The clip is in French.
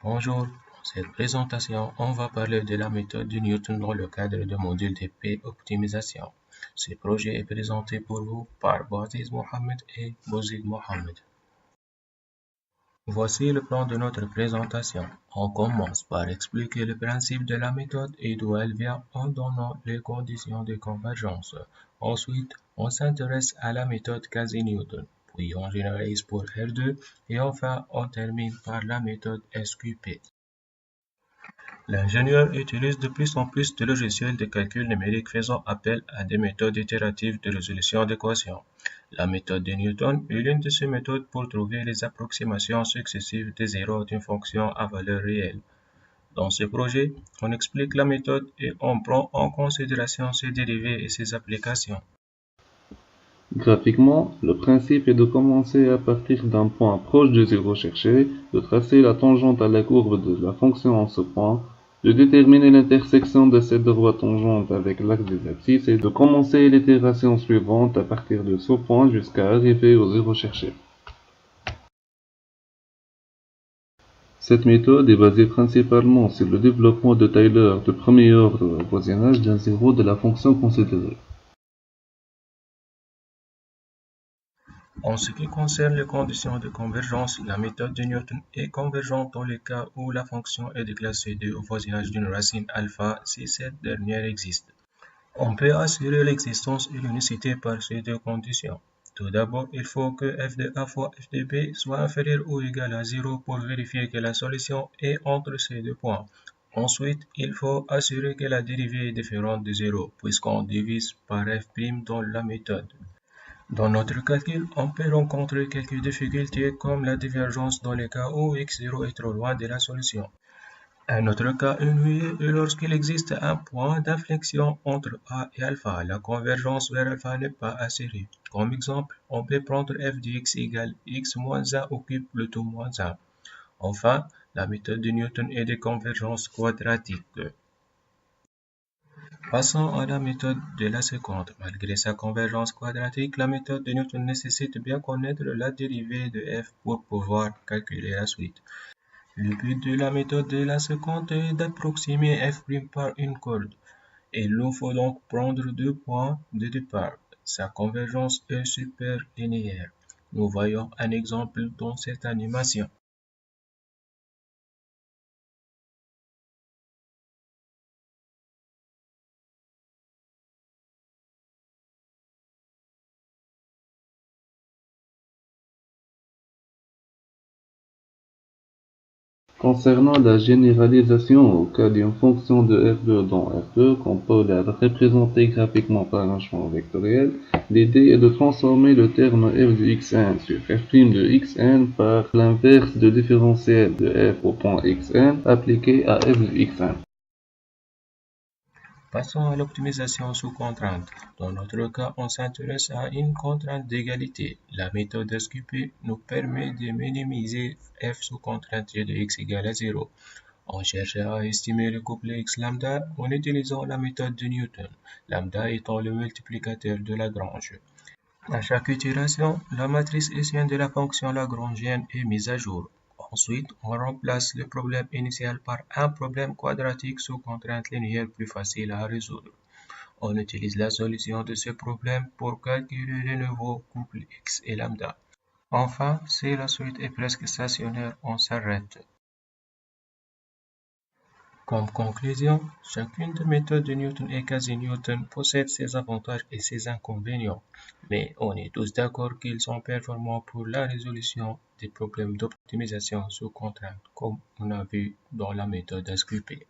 Bonjour, dans cette présentation, on va parler de la méthode de Newton dans le cadre du module d'épée optimisation. Ce projet est présenté pour vous par Boaziz Mohamed et Bouzid Mohamed. Voici le plan de notre présentation. On commence par expliquer le principe de la méthode et d'où elle vient en donnant les conditions de convergence. Ensuite, on s'intéresse à la méthode quasi-Newton, puis on généralise pour R2 et enfin on termine par la méthode SQP. L'ingénieur utilise de plus en plus de logiciels de calcul numérique faisant appel à des méthodes itératives de résolution d'équations. La méthode de Newton est l'une de ces méthodes pour trouver les approximations successives des zéros d'une fonction à valeur réelle. Dans ce projet, on explique la méthode et on prend en considération ses dérivés et ses applications. Graphiquement, le principe est de commencer à partir d'un point proche du zéro cherché, de tracer la tangente à la courbe de la fonction en ce point, de déterminer l'intersection de cette droite tangente avec l'axe des abscisses et de commencer l'itération suivante à partir de ce point jusqu'à arriver au zéro cherché. Cette méthode est basée principalement sur le développement de Taylor de premier ordre au voisinage d'un zéro de la fonction considérée. En ce qui concerne les conditions de convergence, la méthode de Newton est convergente dans le cas où la fonction est déclassée de au voisinage d'une racine alpha si cette dernière existe. On peut assurer l'existence et l'unicité par ces deux conditions. Tout d'abord, il faut que f de a fois f de b soit inférieur ou égal à 0 pour vérifier que la solution est entre ces deux points. Ensuite, il faut assurer que la dérivée est différente de 0, puisqu'on divise par f' dans la méthode. Dans notre calcul, on peut rencontrer quelques difficultés comme la divergence dans les cas où x0 est trop loin de la solution. Un autre cas ennuyeux est lorsqu'il existe un point d'inflexion entre A et alpha. La convergence vers alpha n'est pas assurée. Comme exemple, on peut prendre f de x égale x moins 1 occupe le tout moins 1. Enfin, la méthode de Newton est de convergence quadratique. Passons à la méthode de la seconde. Malgré sa convergence quadratique, la méthode de Newton nécessite de bien connaître la dérivée de f pour pouvoir calculer la suite. Le but de la méthode de la seconde est d'approximer f' par une corde. Il nous faut donc prendre deux points de départ. Sa convergence est superlinéaire. Nous voyons un exemple dans cette animation. Concernant la généralisation au cas d'une fonction de f2 dans f2 qu'on peut la représenter graphiquement par un champ vectoriel, l'idée est de transformer le terme f de xn sur f' de xn par l'inverse de différentiel de f au point xn appliqué à f de xn. Passons à l'optimisation sous contrainte. Dans notre cas, on s'intéresse à une contrainte d'égalité. La méthode SQP nous permet de minimiser f sous contrainte de x égale à 0. On cherche à estimer le couple x lambda en utilisant la méthode de Newton, lambda étant le multiplicateur de Lagrange. À chaque itération, la matrice hessienne de la fonction lagrangienne est mise à jour. Ensuite, on remplace le problème initial par un problème quadratique sous contrainte linéaire plus facile à résoudre. On utilise la solution de ce problème pour calculer le nouveau couple x et lambda. Enfin, si la suite est presque stationnaire, on s'arrête. Comme conclusion, chacune des méthodes de Newton et quasi-Newton possède ses avantages et ses inconvénients, mais on est tous d'accord qu'ils sont performants pour la résolution des problèmes d'optimisation sous contrainte, comme on a vu dans la méthode SQP.